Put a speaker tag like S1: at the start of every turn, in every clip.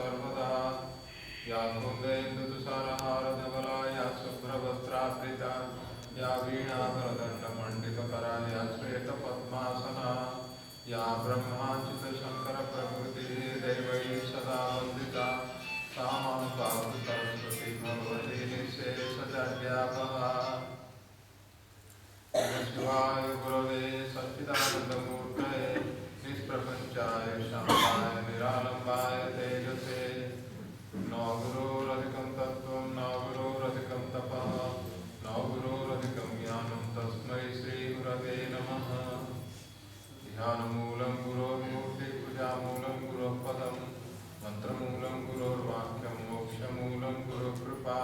S1: सर्वदा या कुन्देन्दुतुषारहारधवला या शुभ्रवस्त्रावृता या वीणावरदण्डमण्डितकरा या श्वेतपद्मासना या ब्रह्माच्युतशङ्करप्रभृतिः दैवैः सदा वन्दिता सा मां पातु सरस्वती भगवती निःशेषजाड्यापहा। शिवाय गुरवे सच्चिदानन्दमूर्तये निष्प्रपञ्चाय शान्ताय निरालम्बाय तेजसे न गुरोरधिकं तत्त्वं न गुरोरधिकं तपः न गुरोरधिकं ज्ञानं तस्मै श्रीगुरवे नमः। ध्यानमूलं गुरोर्मूर्तिः पूजामूलं गुरोः पदं मन्त्रमूलं गुरोर्वाक्यं मोक्षमूलं गुरुकृपा।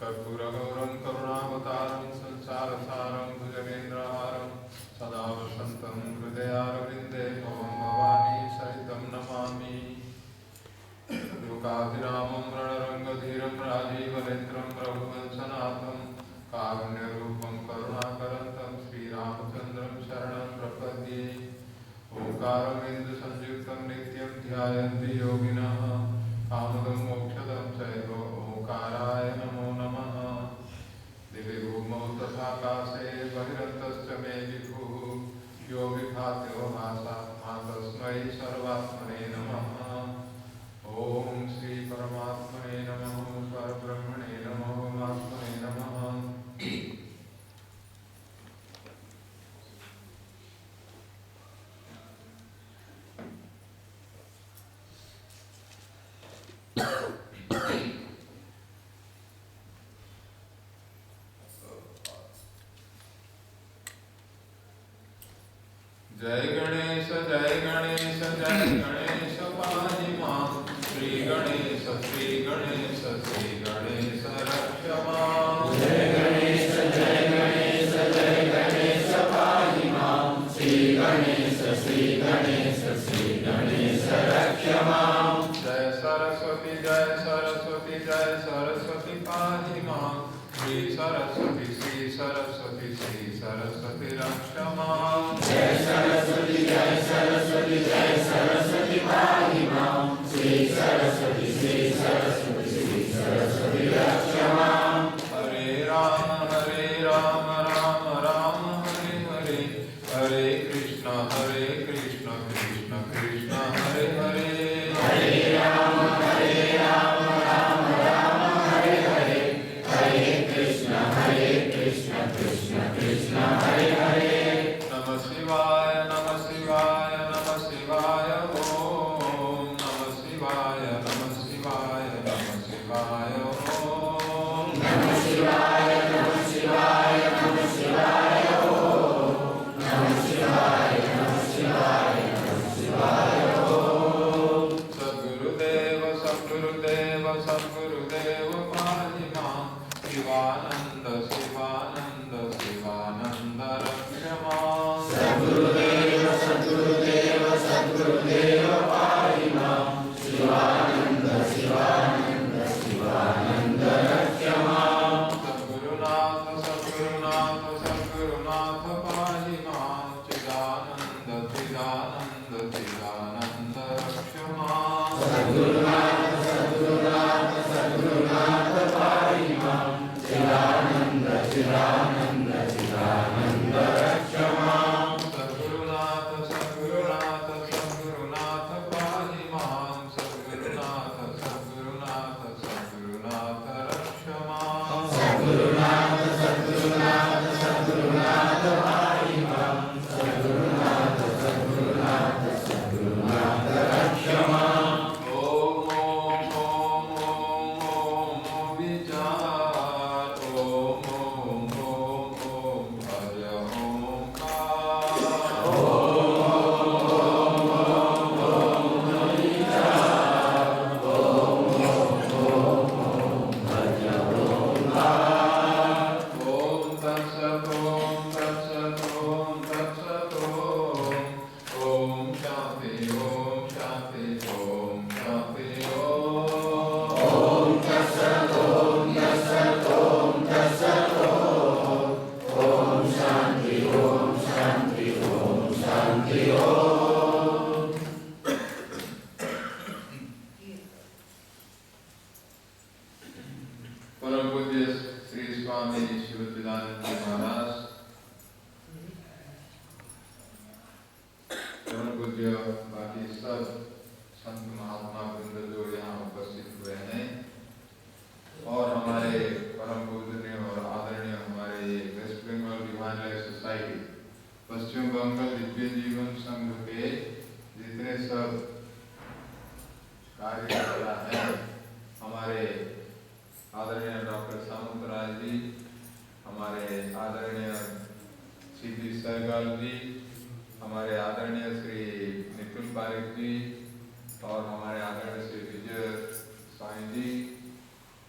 S1: कर्पूरगौरं करुणावतारं संसारसारं भुजगेन्द्रहारं सदा वसन्तं हृदयारविन्दे भवं भवानी सहितं नमामि। लोकाभिरामं रणरङ्गधीरं राजीवनेत्रं रघुवंशनाथं कारुण्यरूपं करुणाकरन्तं श्रीरामचन्द्रं शरणं प्रपद्ये। ओंकारमेन्दुसंयुक्तं नित्यं ध्यायन्ति योगिनः कामदं मोक्षदं चैव ओंकाराय नमो नमः। दिव्य भूमौ तथाकाशे बहिरन्तश्च मे विभुः यो विभात्यो भासा तस्मै सर्वात्मने नमः। ओम श्री परमात्मने नमः परब्रह्मणे नमः आत्मने नमः। जय गणेश पाहि मां श्री गणेश रक्ष मां।
S2: जय गणेश पाहि मां श्री गणेश रक्ष मां।
S1: जय सरस्वती पाहि मां श्री सरस्वती रक्ष मां।
S2: जय सरस्वती पाहि मां श्री सरस्वती रक्ष मां।
S1: हरे राम राम राम हरे हरे हरे कृष्ण कृष्ण कृष्ण हरे हरे।
S2: हरे राम राम राम हरे हरे हरे कृष्ण कृष्ण कृष्ण हरे हरे।
S1: नमः शिवाय ओम नमः शिवाय ओम
S2: नमः शिवाय ओम।
S1: सद्गुरुदेव पाहि मां शिवानंद रक्ष मां।
S2: सद्गुरुदेव पाहि मां शिवानंद रक्ष मां।
S1: सद्गुरुनाथ पाहि मां चिदानंद रक्ष मां।
S2: सद्गुरुनाथ पाहि मां चिदानंद रक्ष मां।
S1: सद्गुरुनाथ पाहि मां सद्गुरुनाथ रक्ष मां।
S2: सद्गुरुनाथ पाहि मां सद्गुरुनाथ रक्ष मां।
S1: ओम विचार ओम भज ओंकार। बाकी सब संत महात्मा वृंद जो यहाँ उपस्थित हुए हैं और हमारे परम पूजनीय और आदरणीय हमारे West Bengal divine life society Paschim Bangal Divya Jeevan संघ के जितने सब कार्यकर्ता हैं, हमारे आदरणीय डॉक्टर सामुंतराय जी, हमारे आदरणीय सीपी सहगल जी, हमारे आदरणीय श्री निखिल पारिक जी और हमारे आदरणीय श्री विजय साईं जी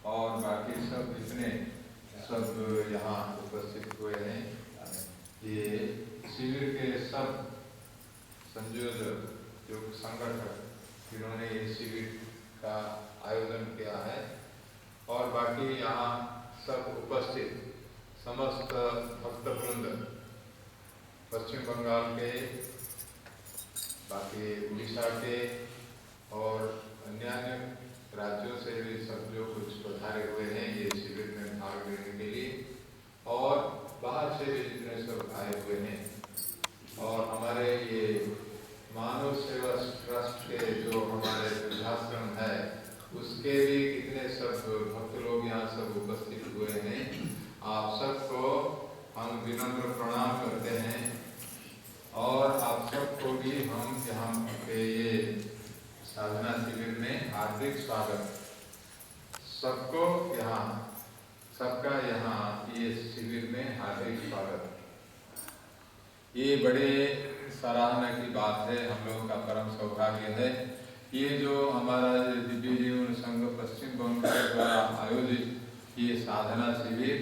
S1: और बाकी सब जितने सब यहाँ उपस्थित हुए हैं। ये शिविर के सब संयोजक जो संगठक जिन्होंने ये शिविर का आयोजन किया है और बाकी यहाँ सब उपस्थित समस्त भक्तवृंद पश्चिम बंगाल के, बाकी उड़ीसा के और अन्य राज्यों से भी सब जो कुछ पधारे हुए हैं ये शिविर में भाग लेने के लिए और बाहर से भी जितने सब आए हुए हैं और हमारे ये मानव सेवा ट्रस्ट के जो हमारे वृद्धाश्रम है उसके भी कितने सब भक्त लोग यहाँ सब उपस्थित हुए हैं। आप सबको हम विनम्र प्रणाम करते हैं और आप सबको भी हम यहाँ पे ये साधना शिविर में हार्दिक स्वागत, सबको यहाँ सबका यहाँ ये शिविर में हार्दिक स्वागत। ये बड़े सराहना की बात है, हम लोगों का परम सौभाग्य है। ये जो हमारा दिव्य जीवन संघ पश्चिम बंगाल के द्वारा आयोजित ये साधना शिविर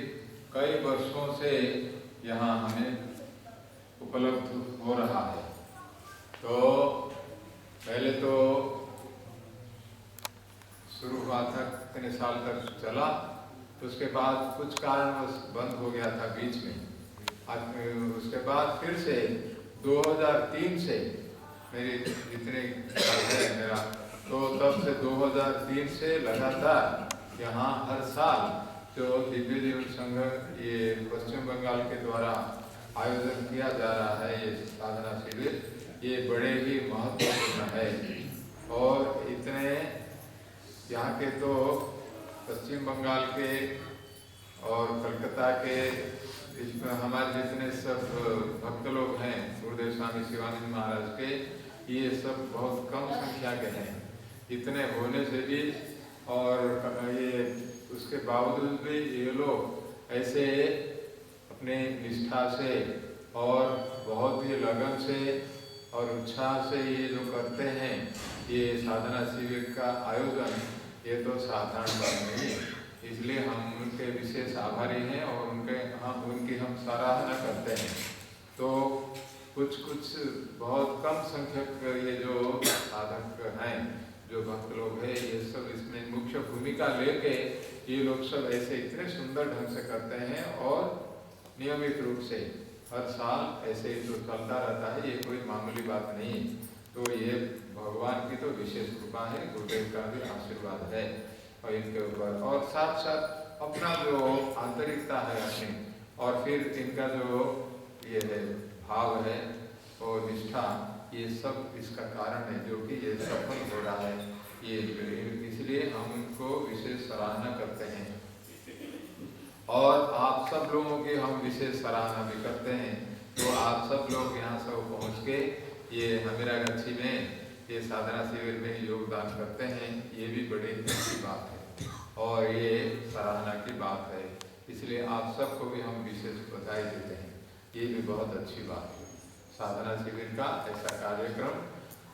S1: कई वर्षों से यहाँ हमें उपलब्ध हो रहा है। तो पहले तो शुरू हुआ था, कितने साल तक चला, तो उसके बाद कुछ कारणवश बंद हो गया था बीच में। उसके बाद फिर से 2003 से मेरी जितने है मेरा, तो तब से 2003 से लगातार यहाँ हर साल जो दिव्य जीवन संघ ये पश्चिम बंगाल के द्वारा आयोजन किया जा रहा है ये साधना शिविर, ये बड़े ही महत्वपूर्ण है। और इतने यहाँ के तो पश्चिम बंगाल के और कलकत्ता के इसमें हमारे जितने सब भक्त लोग हैं गुरुदेव स्वामी शिवानंद महाराज के, ये सब बहुत कम संख्या के हैं। इतने होने से भी और ये उसके बावजूद भी ये लोग ऐसे अपने निष्ठा से और बहुत ही लगन से और उत्साह से ये जो करते हैं ये साधना शिविर का आयोजन, ये तो साधारण बात नहीं है। इसलिए हम उनके विशेष आभारी हैं और उनकी हम सराहना करते हैं। तो कुछ बहुत कम संख्यक ये जो साधक हैं, जो भक्त लोग हैं, ये सब इसमें मुख्य भूमिका लेके ये लोग सब ऐसे इतने सुंदर ढंग से करते हैं और नियमित रूप से हर साल ऐसे ही तो चलता रहता है, ये कोई मामूली बात नहीं। तो ये भगवान की तो विशेष कृपा है, गुरुदेव का भी आशीर्वाद है और इनके ऊपर, और साथ साथ अपना जो आंतरिकता है अपनी, और फिर इनका जो ये है भाव है और निष्ठा, ये सब इसका कारण है जो कि ये सफल हो रहा है। ये इसलिए हम उनको विशेष सराहना करते हैं और आप सब लोगों की हम विशेष सराहना भी करते हैं। तो आप सब लोग यहाँ सब पहुँच के ये हमीरागंज में ये साधना शिविर में योगदान करते हैं, ये भी बड़ी अच्छी बात है और ये सराहना की बात है। इसलिए आप सबको भी हम विशेष बधाई देते हैं, ये भी बहुत अच्छी बात है। साधना शिविर का ऐसा कार्यक्रम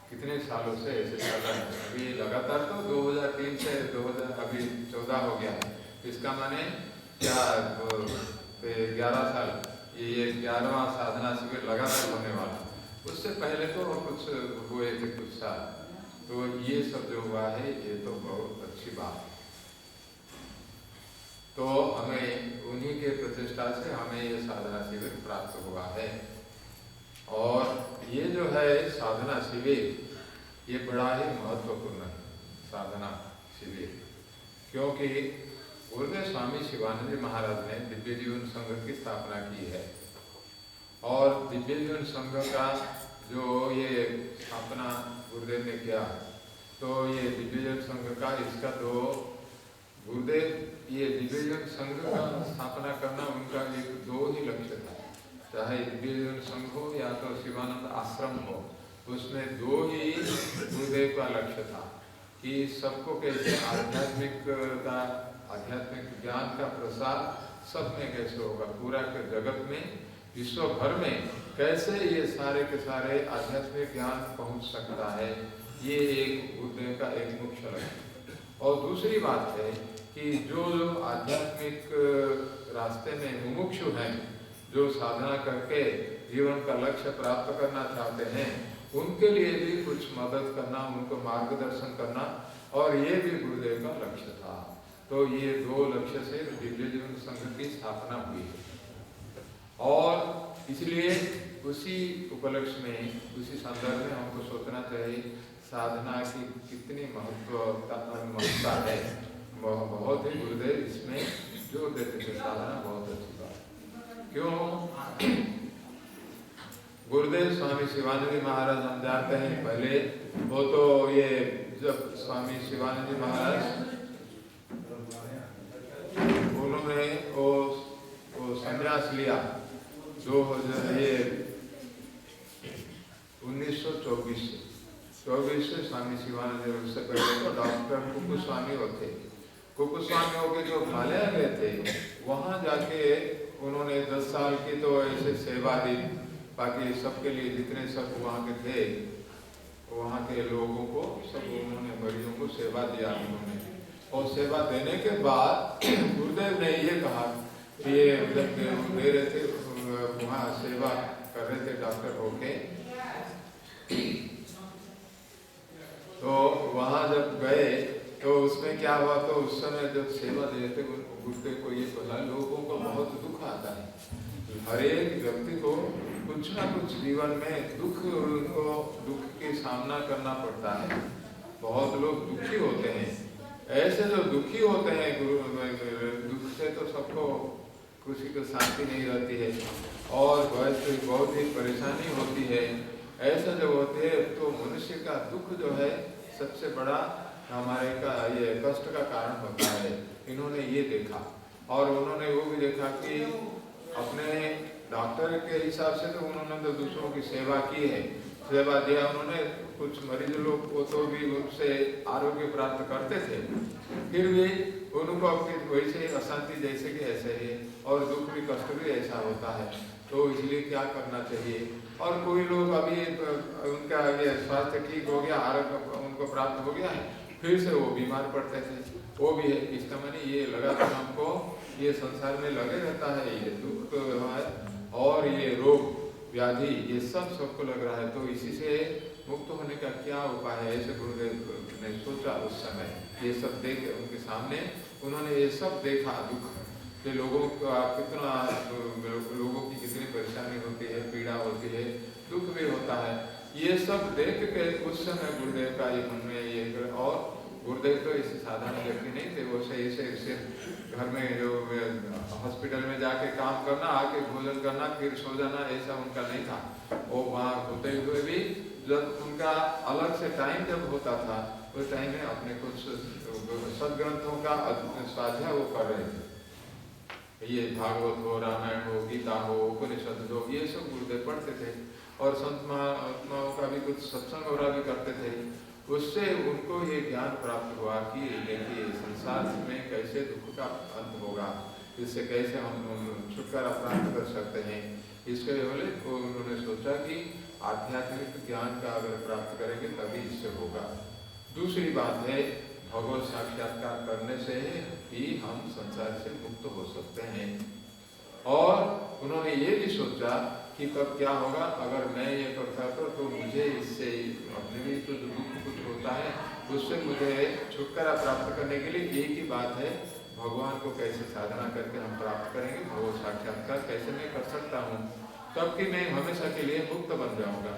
S1: कितने सालों से ऐसे चल रहा है, अभी लगातार तो 2003 से 2014 हो गया है। इसका माने क्या 11 साल, ये 11वां साधना शिविर लगातार होने वाला। उससे पहले तो कुछ हुए थे कुछ साल, तो ये सब जो हुआ है ये तो बहुत अच्छी बात है। तो हमें उन्हीं के प्रचेष्टा से हमें ये साधना शिविर प्राप्त हुआ है। और ये जो है साधना शिविर, ये बड़ा ही महत्वपूर्ण है साधना शिविर, क्योंकि गुरुदेव स्वामी शिवानंद महाराज ने दिव्य जीवन संघ की स्थापना की है और दिव्य जीवन संघ का जो ये स्थापना गुरुदेव ने किया, तो ये दिव्यजन संघ का इसका तो गुरुदेव ये दिव्यजन संघ का स्थापना करना उनका एक दो ही लक्ष्य था, चाहे दिव्यजन संघ हो या तो शिवानंद आश्रम हो, उसमें दो ही गुरुदेव का लक्ष्य था कि सबको कैसे आध्यात्मिक ज्ञान का प्रसार सब में कैसे होगा, पूरा के जगत में विश्व भर में कैसे ये सारे के सारे आध्यात्मिक ज्ञान पहुंच सकता है, ये एक गुरुदेव का एक मुख्य लक्ष्य। और दूसरी बात है कि जो आध्यात्मिक रास्ते में मुमुक्षु हैं, जो साधना करके जीवन का लक्ष्य प्राप्त करना चाहते हैं, उनके लिए भी कुछ मदद करना, उनको मार्गदर्शन करना, और ये भी गुरुदेव का लक्ष्य था। तो ये दो लक्ष्य से दिव्य जीवन संघ की स्थापना हुई है। और इसलिए उसी उपलक्ष्य में, उसी संदर्भ में हमको सोचना चाहिए साधना की कितनी महत्वता है। बहुत ही गुरुदेव इसमें जोर देते थे, साधना बहुत अच्छी बात। क्यों? गुरुदेव स्वामी शिवानंद महाराज हम जानते हैं, पहले वो तो ये जब स्वामी शिवानंद महाराज उन्होंने वो संन्यास लिया, जो ये 1924 से स्वामी शिवानंद, उससे पहले तो डॉक्टर कुपुस्वामी होते, कुपुस्वामियों के जो हिमालय गए थे, वहाँ जाके उन्होंने 10 साल की तो ऐसे सेवा दी, बाकी सबके लिए जितने सब वहाँ के थे, वहाँ के लोगों को सब उन्होंने मरीजों को सेवा दिया उन्होंने। और सेवा देने के बाद गुरुदेव ने ये कहा कि ये जब दे रहे थे वहाँ सेवा कर रहे थे डॉक्टर होके, तो वहाँ जब गए तो उसमें क्या हुआ, तो उस समय जब सेवा दे रहे थे गुरुदेव को ये बोला, लोगों को बहुत दुख आता है, हर एक व्यक्ति को कुछ ना कुछ जीवन में उनको दुख के सामना करना पड़ता है, बहुत लोग दुखी होते हैं। ऐसे जो दुखी होते हैं, दुख से तो सबको किसी को शांति नहीं रहती है और बहुत ही परेशानी होती है। ऐसे जो होते हैं तो मनुष्य का दुख जो है सबसे बड़ा हमारे का ये कष्ट का कारण होता है। इन्होंने ये देखा और उन्होंने वो भी देखा कि अपने डॉक्टर के हिसाब से तो उन्होंने तो दूसरों की सेवा की है, सेवा दिया उन्होंने, कुछ मरीज लोग को तो भी उनसे आरोग्य प्राप्त करते थे, फिर भी उनको अपनी वैसे अशांति जैसे कि ऐसे ही और दुख भी कष्ट भी ऐसा होता है। तो इसलिए क्या करना चाहिए, और कोई लोग अभी उनका ये स्वास्थ्य ठीक हो गया, आरोग्य उनको प्राप्त हो गया है, फिर से वो बीमार पड़ते थे, वो भी है। इसका माने ये लगातार हमको ये संसार में लगे रहता है, ये दुख है और ये रोग व्याधि ये सब सबको लग रहा है। तो इसी से मुक्त होने का क्या उपाय है, ऐसे गुरुदेव ने सोचा उस समय, ये सब देख उनके सामने उन्होंने ये सब देखा, दुख के लोगों का कितना, लोगों की कितनी परेशानी होती है, पीड़ा होती है, दुख भी होता है, ये सब देख के उस समय गुरुदेव का ये मन में ये, और गुरुदेव तो इसे साधारण व्यक्ति नहीं थे, वो ऐसे घर में जो हॉस्पिटल में जाके काम करना, आके भोजन करना, फिर सो जाना, ऐसा उनका नहीं था। वो वहाँ होते हुए भी जब उनका अलग से टाइम जब होता था, उस टाइम में अपने कुछ सदग्रंथों का स्वाध्याय वो कर रहे थे, ये भागवत हो, रामायण हो, गीता हो, उपनिषद हो, ये सब गुरुदेव पढ़ते थे और संत महात्माओं का भी कुछ सत्संग वगैरह भी करते थे। उससे उनको ये ज्ञान प्राप्त हुआ कि देखिए संसार में कैसे दुख का अंत होगा, इससे कैसे हम छुटकारा प्राप्त कर सकते हैं। इसके लिए उन्होंने सोचा कि आध्यात्मिक ज्ञान का अगर प्राप्त करेंगे तभी इससे होगा। दूसरी बात है, भगवत साक्षात्कार करने से ही हम संसार से मुक्त हो सकते हैं। और उन्होंने ये भी सोचा कि तब क्या होगा, अगर मैं ये करता तो मुझे इससे अपने भी तो दुख कुछ होता है, उससे मुझे छुटकारा प्राप्त करने के लिए एक ही बात है, भगवान को कैसे साधना करके हम प्राप्त करेंगे, भगवत साक्षात्कार कैसे मैं कर सकता हूँ, तब कि मैं हमेशा के लिए मुक्त बन जाऊंगा।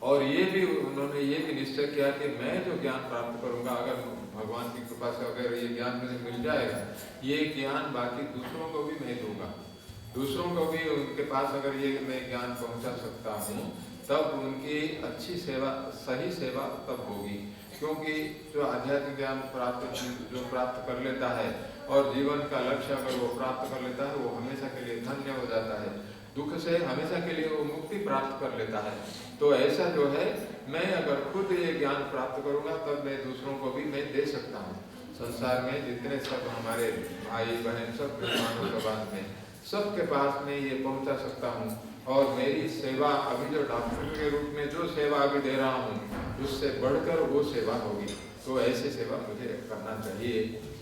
S1: और ये भी उन्होंने ये भी निश्चय किया कि मैं जो ज्ञान प्राप्त करूंगा, अगर भगवान की कृपा से अगर ये ज्ञान मुझे मिल जाएगा, ये ज्ञान बाकी दूसरों को भी मैं दूंगा। दूसरों को भी उनके पास अगर ये मैं ज्ञान पहुंचा सकता हूँ, तब उनकी अच्छी सेवा, सही सेवा तब होगी। क्योंकि जो आध्यात्मिक ज्ञान जो प्राप्त कर लेता है और जीवन का लक्ष्य अगर वो प्राप्त कर लेता है, वो हमेशा के लिए धन्य हो जाता है, दुख से हमेशा के लिए वो मुक्ति प्राप्त कर लेता है। तो ऐसा जो है, मैं अगर खुद ये ज्ञान प्राप्त करूँगा तब मैं दूसरों को भी मैं दे सकता हूँ। संसार में जितने सब हमारे भाई बहन सब मानव में सबके पास मैं ये पहुंचा सकता हूँ। और मेरी सेवा अभी जो डॉक्टर के रूप में जो सेवा अभी दे रहा हूँ, उससे बढ़कर वो सेवा होगी। तो ऐसी सेवा मुझे करना चाहिए।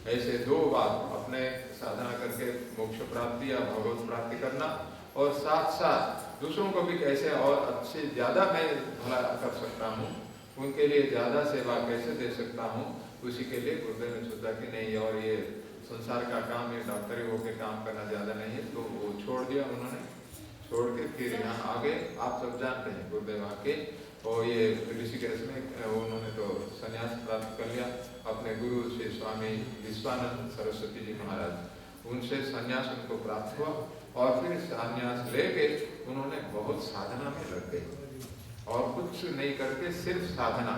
S1: ऐसे दो बात, अपने साधना करके मोक्ष प्राप्ति या भगवत प्राप्ति करना, और साथ साथ दूसरों को भी कैसे और अच्छे ज़्यादा मैं भला कर सकता हूँ, उनके लिए ज़्यादा सेवा कैसे दे सकता हूँ, उसी के लिए गुरुदेव ने सोचा कि नहीं, और ये संसार का काम, ये डॉक्टरी होकर काम करना ज़्यादा नहीं है। तो वो छोड़ दिया उन्होंने। छोड़ के फिर यहाँ आगे आप सब जानते हैं, गुरुदेव आके और ये ऋषिकेश में उन्होंने तो संन्यास प्राप्त कर लिया अपने गुरु श्री स्वामी विश्वानंद सरस्वती जी महाराज, उनसे संन्यास उनको प्राप्त हुआ। और फिर संन्यास लेके उन्होंने बहुत साधना में लग गए और कुछ नहीं करके सिर्फ साधना,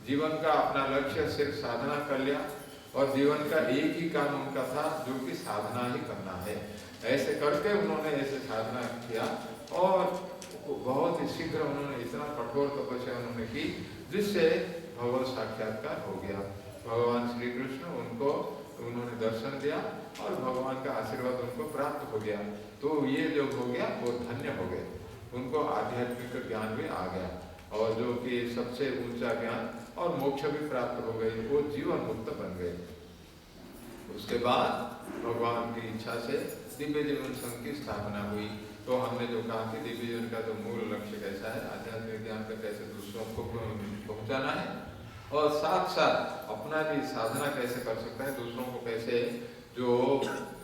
S1: जीवन का अपना लक्ष्य सिर्फ साधना कर लिया। और जीवन का एक ही काम उनका था, जो कि साधना ही करना है। ऐसे करके उन्होंने ऐसे साधना किया और बहुत ही शीघ्र उन्होंने इतना कठोर तपस्या उन्होंने की, जिससे भगवत साक्षात्कार हो गया। भगवान श्री कृष्ण उनको उन्होंने दर्शन दिया और भगवान का आशीर्वाद उनको प्राप्त हो गया। तो ये जो हो गया वो धन्य हो गए, उनको आध्यात्मिक ज्ञान भी आ गया, और जो कि सबसे ऊंचा ज्ञान और मोक्ष भी प्राप्त हो गई, वो जीवन मुक्त बन गए। उसके बाद भगवान की इच्छा से दिव्य जीवन संघ की स्थापना हुई। तो हमने जो कहा कि दिव्य जीवन का जो मूल लक्ष्य कैसा है, आध्यात्मिक ज्ञान का कैसे दूसरों को पहुंचाना है, और साथ साथ अपना भी साधना कैसे कर सकता है, दूसरों को कैसे, जो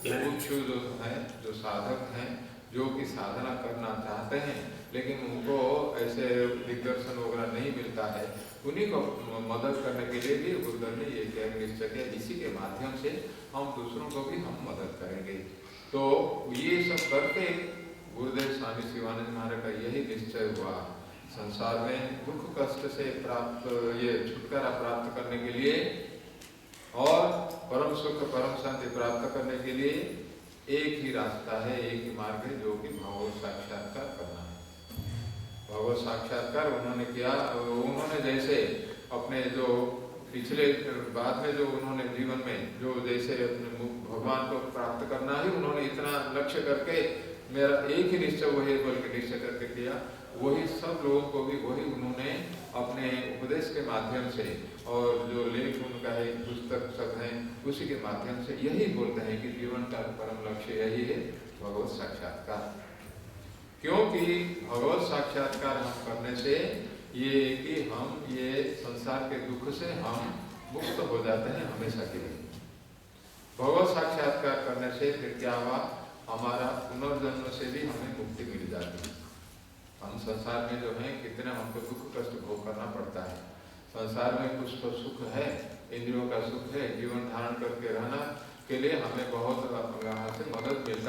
S1: मुमुक्षु जो है, जो साधक हैं, जो कि साधना करना चाहते हैं लेकिन उनको ऐसे दिग्दर्शन वगैरह नहीं मिलता है, उन्हीं को मदद करने के लिए भी गुरुदेव ने ये क्या निश्चय किया, इसी के माध्यम से हम दूसरों को भी हम मदद करेंगे। तो ये सब करके गुरुदेव स्वामी शिवानंद महाराज का यही निश्चय हुआ, संसार में दुख कष्ट से प्राप्त, ये छुटकारा प्राप्त करने के लिए और परम सुख परम शांति प्राप्त करने के लिए एक ही रास्ता है, एक ही मार्ग है, जो कि भगवत साक्षात्कार करना है। भगवत साक्षात्कार उन्होंने किया। उन्होंने जैसे अपने जो पिछले बाद में जो उन्होंने जीवन में जो जैसे अपने भगवान को प्राप्त करना ही उन्होंने इतना लक्ष्य करके, मेरा एक ही निश्चय वही बल्कि निश्चय करके किया, वही सब लोगों को भी वही उन्होंने अपने उपदेश के माध्यम से, और जो लेख उनका है, पुस्तक सब है, उसी के माध्यम से यही बोलते हैं कि जीवन का परम लक्ष्य यही है, भगवत साक्षात्कार। क्योंकि भगवत साक्षात्कार हम करने से ये कि हम ये संसार के दुख से हम मुक्त हो जाते हैं हमेशा के लिए। भगवत साक्षात्कार करने से फिर क्या हुआ, हमारा पुनर्जन्म से भी हमें मुक्ति मिल जाती है। हम संसार में जो है कितना हमको दुख कष्ट भोग करना पड़ता है। संसार में कुछ तो सुख है, इंद्रियों का सुख है, जीवन धारण करके रहना के लिए हमें बहुत यहाँ से मदद मिलता है।